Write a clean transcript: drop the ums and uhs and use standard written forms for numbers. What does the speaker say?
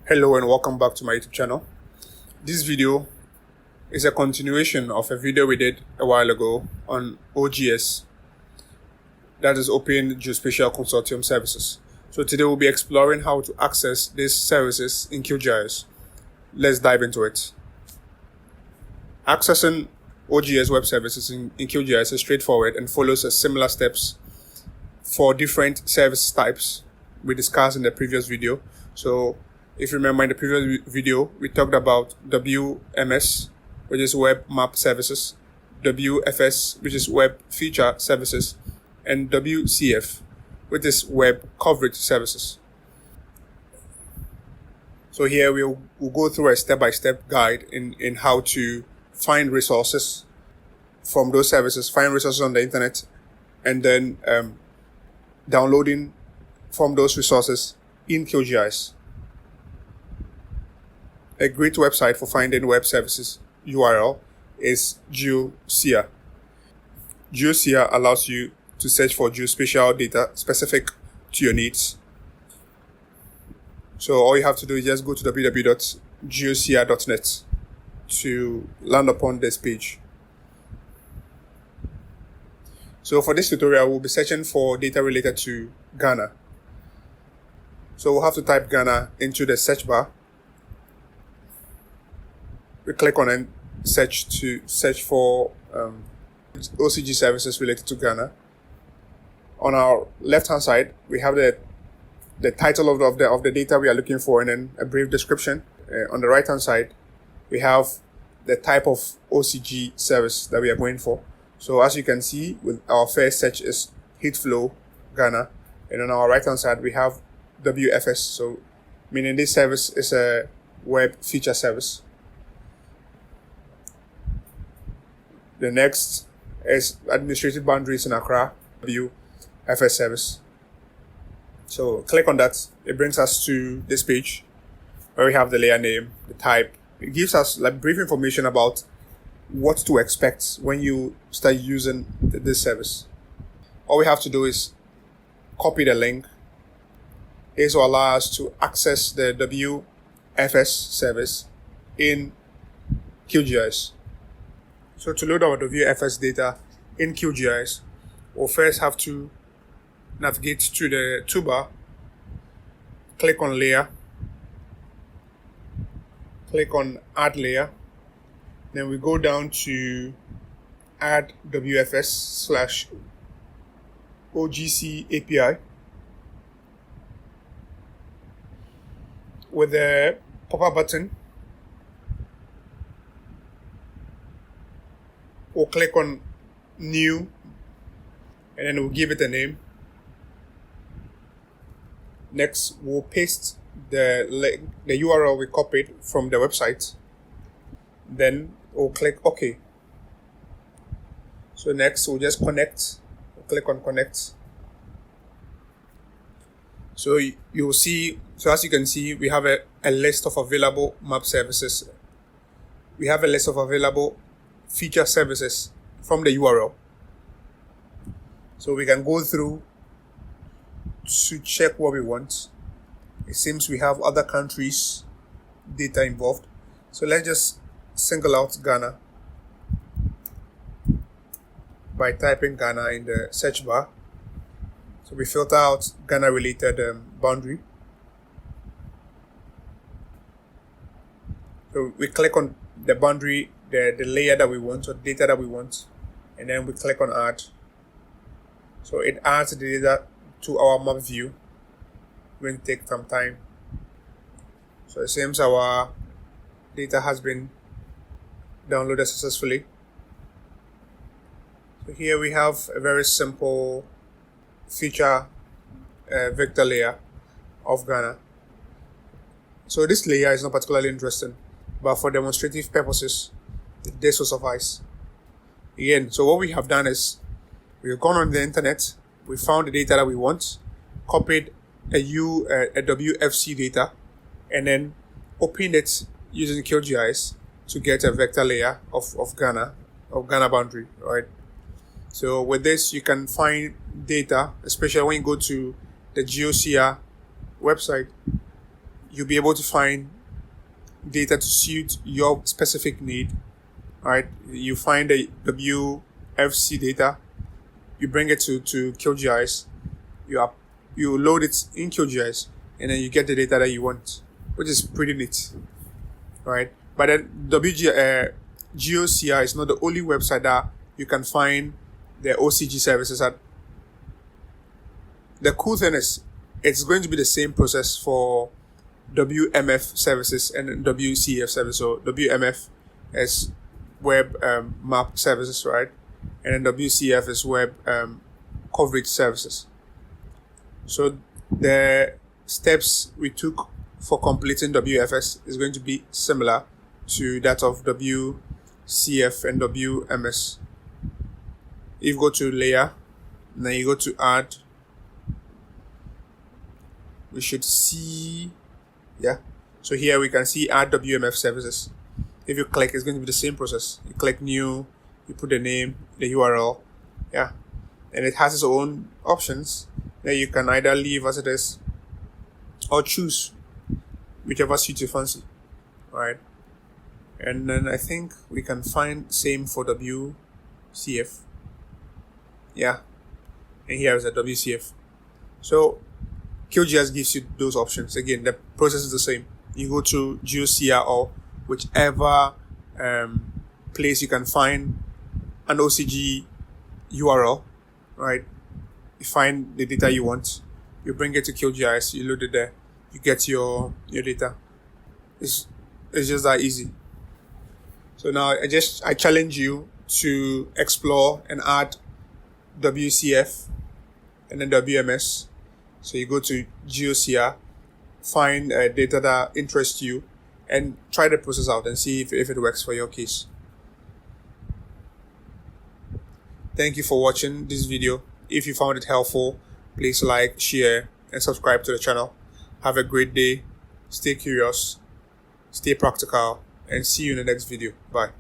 Hello and welcome back to my YouTube channel. This video is a continuation of a video we did a while ago on OGS, that is Open Geospatial Consortium Services. So today we'll be exploring how to access these services in QGIS. Let's dive into it. Accessing OGS Web Services in QGIS is straightforward and follows a similar steps for different service types we discussed in the previous video. So if you remember in the previous video, we talked about WMS, which is Web Map Services, WFS, which is Web Feature Services, and WCF, which is Web Coverage Services. So here we'll go through a step-by-step guide in how to find resources from those services, find resources on the internet, and then downloading from those resources in QGIS. A great website for finding web services URL is GeoSpatial. GeoSpatial allows you to search for geospatial data specific to your needs. So all you have to do is just go to www.geospatial.net to land upon this page. So for this tutorial, we'll be searching for data related to Ghana. So we'll have to type Ghana into the search bar. We click on and search for OCG services related to Ghana. On our left-hand side, we have the title of the data we are looking for, and then a brief description. On the right-hand side, we have the type of OCG service that we are going for. So as you can see, with our first search is Heatflow Ghana, and on our right-hand side, we have WFS. So meaning this service is a web feature service. The next is administrative boundaries in Accra, WFS service. So click on that. It brings us to this page where we have the layer name, the type. It gives us like brief information about what to expect when you start using this service. All we have to do is copy the link. This will allow us to access the WFS service in QGIS. So to load our WFS data in QGIS, we'll first have to navigate to the toolbar, click on layer, click on add layer, then we go down to add WFS/OGC API. With the pop-up button, we'll click on new, and then we'll give it a name. Next, we'll paste the URL we copied from the website. Then we'll click OK. So next, we'll just connect. We'll click on connect. So you'll see, so as you can see, we have a list of available map services. We have a list of available feature services from the URL. So we can go through to check what we want. It seems we have other countries' data involved. So let's just single out Ghana by typing Ghana in the search bar. So we filter out Ghana related boundary. So we click on the boundary, the layer that we want, or data that we want, and then we click on add. So it adds the data to our map view. It will take some time. So it seems our data has been downloaded successfully. So here we have a very simple feature vector layer of Ghana. So this layer is not particularly interesting, but for demonstrative purposes, this will suffice. Again, so what we have done is we've gone on the internet, we found the data that we want, copied a WFC data, and then opened it using QGIS to get a vector layer of Ghana boundary, right? So with this, you can find data, especially when you go to the GeoSpatial website. you'll be able to find data to suit your specific need. All right, you find the WFC data, you bring it to QGIS, you load it in QGIS, and then you get the data that you want, which is pretty neat, right? But then GeoCI is not the only website that you can find the OCG services at. The cool thing is, it's going to be the same process for WMF services and WCF services. So WMF is web map services, right? And then WCF is web coverage services. So the steps we took for completing WFS is going to be similar to that of WCF and WMS. If you go to layer, and then you go to add, we should see, so here we can see add WMF services. If you click, it's going to be the same process. You click new, you put the name, the URL, and it has its own options. Then you can either leave as it is or choose whichever suits your fancy, right? And then I think we can find same for WCF. And here is a WCF. So QGIS gives you those options. Again, the process is the same. You go to GeoCI or whichever place you can find an OCG URL, right? You find the data you want, you bring it to QGIS, you load it there, you get your data. It's just that easy. So now I challenge you to explore and add WCF and then WMS. So you go to GeoCI, find data that interests you, and try the process out and see if it works for your case. Thank you for watching this video. If you found it helpful, please like, share, and subscribe to the channel. Have a great day. Stay curious, stay practical, and see you in the next video. Bye.